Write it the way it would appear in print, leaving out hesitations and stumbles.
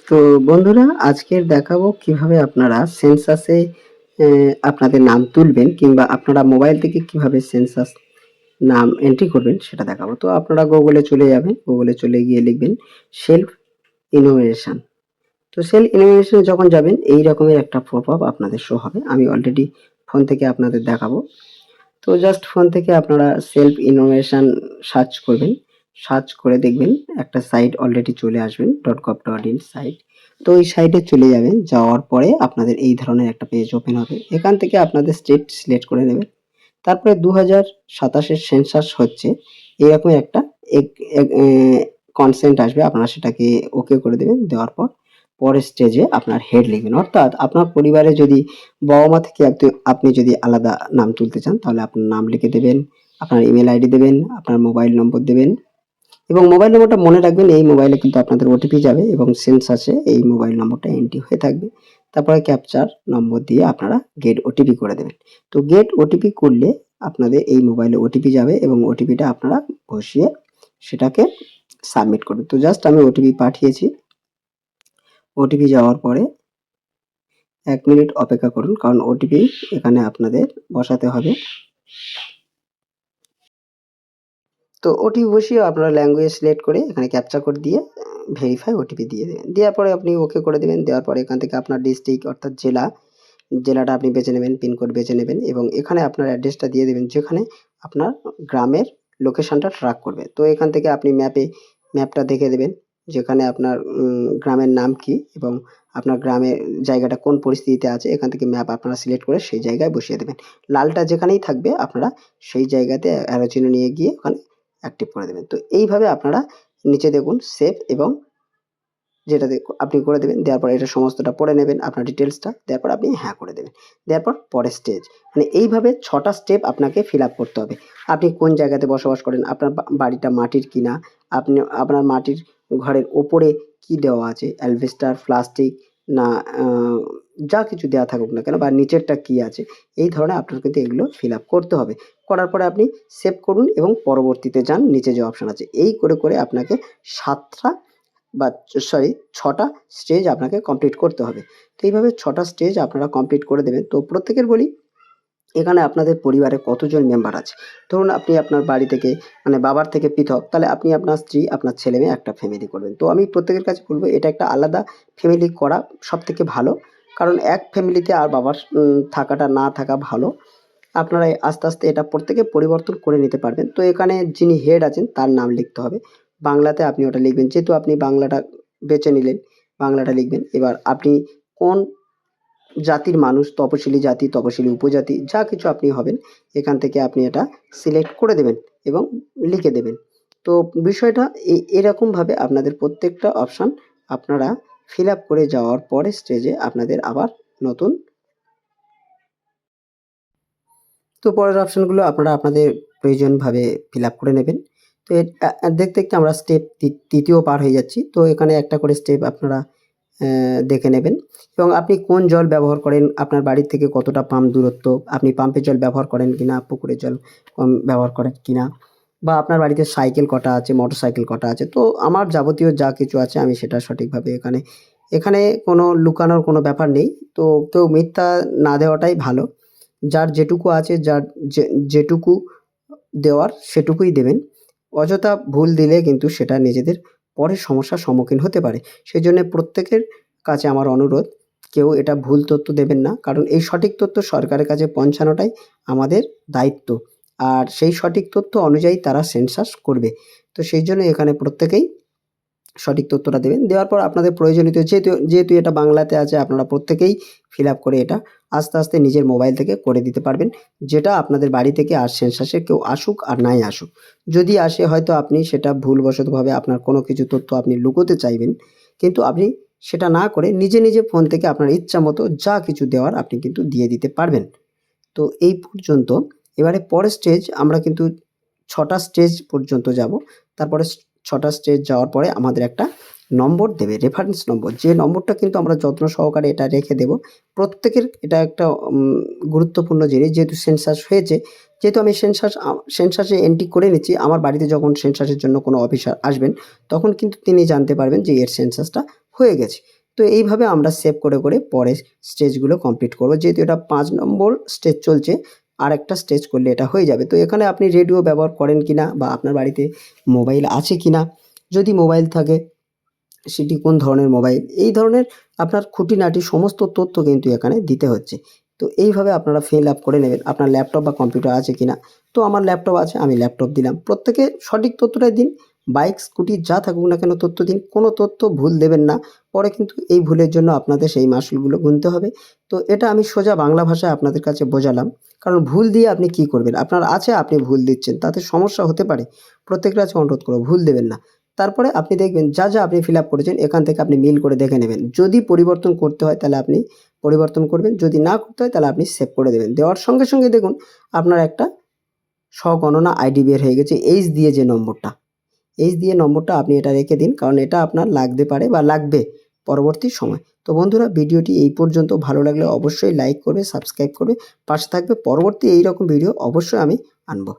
তো বন্ধুরা, আজকের দেখাবো কিভাবে আপনারা সেন্সাসে আপনাদের নাম তুলবেন কিংবা আপনারা মোবাইল থেকে কিভাবে সেন্সাস নাম এন্ট্রি করবেন সেটা দেখাবো। তো আপনারা গুগলে চলে যাবেন, গুগলে চলে গিয়ে লিখবেন সেলফ ইনোভেশন। তো সেলফ ইনোভেশনে যখন যাবেন এই রকমের একটা পপআপ আপনাদের শো হবে। আমি অলরেডি ফোন থেকে আপনাদের দেখাবো। তো জাস্ট ফোন থেকে আপনারা সেলফ ইনোভেশন সার্চ করবেন। সার্চ করে দেখবেন একটা সাইট অলরেডি চলে আসবেন .gov.in সাইট। তো ওই সাইটে চলে যাবেন, যাওয়ার পরে আপনাদের এই ধরনের একটা পেজ ওপেন হবে। এখান থেকে আপনাদের স্টেট সিলেক্ট করে নেবেন। তারপরে 2027 সেন্সাস হচ্ছে এরকম একটা কনসেন্ট আসবে, আপনারা সেটাকে ওকে করে দেবেন। দেওয়ার পর পরের স্টেজে আপনার হেড লিখবেন, অর্থাৎ আপনার পরিবারে যদি বাবা মা থেকে আপনি যদি আলাদা নাম তুলতে চান তাহলে আপনার নাম লিখে দেবেন, আপনার ইমেল আইডি দেবেন, আপনার মোবাইল নম্বর দেবেন এবং মোবাইল নম্বরটা মনে রাখবেন এই মোবাইলে কিন্তু আপনাদের ওটিপি যাবে এবং সেন্সাসে এই মোবাইল নম্বরটা এন্ট্রি হয়ে থাকবে। তারপরে ক্যাপচার নম্বর দিয়ে আপনারা গেট ওটিপি করে দেবেন। তো গেট ওটিপি করলে আপনাদের এই মোবাইলে ওটিপি যাবে এবং ওটিপিটা আপনারা বসিয়ে সেটাকে সাবমিট করবেন। তো জাস্ট আমি ওটিপি পাঠিয়েছি। ওটিপি যাওয়ার পরে 1 মিনিট অপেক্ষা করুন, কারণ ওটিপি এখানে আপনাদের বসাতে হবে। তো ওটিপি বসিয়ে আপনারা ল্যাঙ্গুয়েজ সিলেক্ট করে এখানে ক্যাপচা কোড দিয়ে ভেরিফাই ওটিপি দিয়ে দেবেন। দেওয়ার পরে আপনি ওকে করে দেবেন। দেওয়ার পরে এখান থেকে আপনার ডিস্ট্রিক্ট অর্থাৎ জেলাটা আপনি বেছে নেবেন, পিনকোড বেছে নেবেন এবং এখানে আপনার অ্যাড্রেসটা দিয়ে দেবেন যেখানে আপনার গ্রামের লোকেশনটা ট্র্যাক করবে। তো এখান থেকে আপনি ম্যাপটা দেখে দেবেন যেখানে আপনার গ্রামের নাম কি এবং আপনার গ্রামের জায়গাটা কোন পরিস্থিতিতে আছে। এখান থেকে ম্যাপ আপনারা সিলেক্ট করে সেই জায়গায় বসিয়ে দেবেন। লালটা যেখানেই থাকবে আপনারা সেই জায়গাতে অ্যারো চিহ্ন নিয়ে গিয়ে ওখানে অ্যাক্টিভ করে দেবেন। তো এইভাবে আপনারা নিচে দেখুন সেভ এবং যেটাতে আপনি করে দেবেন। দেওয়ার পর এটা সমস্তটা পড়ে নেবেন আপনার ডিটেলসটা। দেওয়ার পর আপনি হ্যাঁ করে দেবেন। দেওয়ার পর পরের স্টেজ, মানে এইভাবে 6টা স্টেপ আপনাকে ফিল আপ করতে হবে। আপনি কোন জায়গাতে বসবাস করেন, আপনার বাড়িটা মাটির কিনা, আপনার মাটির ঘরের ওপরে কি দেওয়া আছে, অ্যালবেস্টার, প্লাস্টিক না যা কিছু দেওয়া থাকুক না কেন, বা নিচেরটা কি আছে, এই ধরনের আপনার কিন্তু এগুলো ফিল আপ করতে হবে। করার পরে আপনি সেভ করুন এবং পরবর্তীতে যান, নিচে যে অপশন আছে। এই করে করে আপনাকে 7টা বা 6টা স্টেজ আপনাকে কমপ্লিট করতে হবে। তো এইভাবে 6টা স্টেজ আপনারা কমপ্লিট করে দেবেন। তো প্রত্যেকের বলি, এখানে আপনাদের পরিবারে কতজন মেম্বার আছে। ধরুন আপনি আপনার বাড়ি থেকে মানে বাবার থেকে পৃথক, তাহলে আপনি আপনার স্ত্রী, আপনার ছেলেমেয়ে একটা ফ্যামিলি করবেন। তো আমি প্রত্যেকের কাছে বলব এটা একটা আলাদা ফ্যামিলি করা সবথেকে ভালো। কারণ এক ফ্যামিলিতে আর বাবার থাকাটা না থাকা ভালো। আপনারা আস্তে আস্তে এটা প্রত্যেকে পরিবর্তন করে নিতে পারবেন। তো এখানে যিনি হেড আছেন তার নাম লিখতে হবে। বাংলাতে আপনি ওটা লিখবেন, যেহেতু আপনি বাংলাটা বেছে নিলেন, বাংলাটা লিখবেন। এবার আপনি কোন জাতির মানুষ, তপশিলি জাতি, তপশিলি উপজাতি, যা কিছু আপনি হবেন এখান থেকে আপনি এটা সিলেক্ট করে দেবেন এবং লিখে দেবেন। তো বিষয়টা এরকমভাবে আপনাদের প্রত্যেকটা অপশান আপনারা ফিল আপ করে যাওয়ার পরে স্টেজে আপনাদের আবার নতুন। তো পরের অপশানগুলো আপনারা আপনাদের প্রয়োজনভাবে ফিল আপ করে নেবেন। তো দেখতে দেখতে আমরা স্টেপ 3য় পার হয়ে যাচ্ছি। তো এখানে একটা করে স্টেপ আপনারা দেখে নেবেন এবং আপনি কোন জল ব্যবহার করেন, আপনার বাড়ির থেকে কতটা পাম্প দূরত্ব, আপনি পাম্পের জল ব্যবহার করেন কিনা, পুকুরের জল ব্যবহার করেন কিনা, বা আপনার বাড়িতে সাইকেল কটা আছে, মোটরসাইকেল কটা আছে। তো আমার যাবতীয় যা কিছু আছে আমি সেটা সঠিকভাবে এখানে কোনো লুকানোর কোনো ব্যাপার নেই। তো কেউ মিথ্যা না দেওয়াটাই ভালো। যার যেটুকু আছে, যার যেটুকু দেওয়ার সেটুকুই দেবেন। অযথা ভুল দিলে কিন্তু সেটা নিজেদের পরে সমস্যার সম্মুখীন হতে পারে। সেজন্যে প্রত্যেকের কাছে আমার অনুরোধ, কেউ এটা ভুল তথ্য দেবেন না। কারণ এই সঠিক তথ্য সরকারের কাছে পৌঁছানোটাই আমাদের দায়িত্ব। আর সেই সঠিক তথ্য অনুযায়ী তারা সেন্সাস করবে। তো সেই জন্য এখানে প্রত্যেকেই সঠিক তথ্যটা দেবেন। দেওয়ার পর আপনাদের প্রয়োজনীয়, যেহেতু এটা বাংলাতে আছে, আপনারা প্রত্যেকেই ফিল আপ করে এটা আস্তে আস্তে নিজের মোবাইল থেকে করে দিতে পারবেন। যেটা আপনাদের বাড়ি থেকে আর সেন্সাসে কেউ আসুক আর নাই আসুক, যদি আসে হয়তো আপনি সেটা ভুলবশতভাবে আপনার কোনো কিছু তথ্য আপনি লুকোতে চাইবেন, কিন্তু আপনি সেটা না করে নিজে ফোন থেকে আপনার ইচ্ছা মতো যা কিছু দেওয়ার আপনি কিন্তু দিয়ে দিতে পারবেন। তো এই পর্যন্ত। এবারে পরের স্টেজ আমরা কিন্তু 6টা স্টেজ পর্যন্ত যাব। তারপরে 6টা স্টেজ যাওয়ার পরে আমাদের একটা নম্বর দেবে, রেফারেন্স নম্বর। যে নম্বরটা কিন্তু আমরা যত্ন সহকারে এটা রেখে দেব। প্রত্যেকের এটা একটা গুরুত্বপূর্ণ জিনিস, যেহেতু সেন্সাস হয়েছে, যেহেতু আমি সেন্সাসে এন্ট্রি করে নিচ্ছি, আমার বাড়িতে যখন সেন্সাসের জন্য কোনো অফিসার আসবেন তখন কিন্তু তিনি জানতে পারবেন যে এর সেন্সাসটা হয়ে গেছে। তো এইভাবে আমরা সেভ করে পরের স্টেজগুলো কমপ্লিট করব। যেহেতু এটা 5 নম্বর স্টেজ চলছে, আরেকটা স্টেজ করলে এটা হয়ে যাবে। তো এখানে আপনি রেডিও ব্যবহার করেন কিনা বা আপনার বাড়িতে মোবাইল আছে কিনা, যদি মোবাইল থাকে সেটি কোন ধরনের মোবাইল, এই ধরনের আপনার খুঁটিনাটি সমস্ত তথ্য কিন্তু এখানে দিতে হচ্ছে। তো এইভাবে আপনারা ফিল আপ করে নেবেন। আপনার ল্যাপটপ বা কম্পিউটার আছে কিনা, তো আমার ল্যাপটপ আছে, আমি ল্যাপটপ দিলাম। প্রত্যেকে সঠিক তথ্যটাই দিন। বাইক, স্কুটি যা থাকুক না কেন তথ্য দিন। কোনো তথ্য ভুল দেবেন না। পরে কিন্তু এই ভুলের জন্য আপনাদের সেই মাসুলগুলো গুনতে হবে। তো এটা আমি সোজা বাংলা ভাষায় আপনাদের কাছে বোঝালাম। কারণ ভুল দিয়ে আপনি কি করবেন? আপনার আছে, আপনি ভুল দিচ্ছেন, তাতে সমস্যা হতে পারে। প্রত্যেকের কাছে অনুরোধ করব, ভুল দেবেন না। তারপরে আপনি দেখবেন যা আপনি ফিল আপ করেছেন এখান থেকে আপনি মিল করে দেখে নেবেন। যদি পরিবর্তন করতে হয় তাহলে আপনি পরিবর্তন করবেন, যদি না করতে হয় তাহলে আপনি সেভ করে দেবেন। দেওয়ার সঙ্গে দেখুন আপনার একটা স্বগণনা আইডি বের হয়ে গেছে, এইচ দিয়ে যে নম্বরটা, এইচ দিয়ে নম্বরটা আপনি এটা রেখে দিন, কারণ এটা আপনার লাগতে পারে বা লাগবে পরবর্তী সময়। তো বন্ধুরা, ভিডিওটি এই পর্যন্ত। ভালো লাগলে অবশ্যই লাইক করবে, সাবস্ক্রাইব করবে, পাশে থাকবে। পরবর্তী এইরকম ভিডিও অবশ্যই আমি আনবো।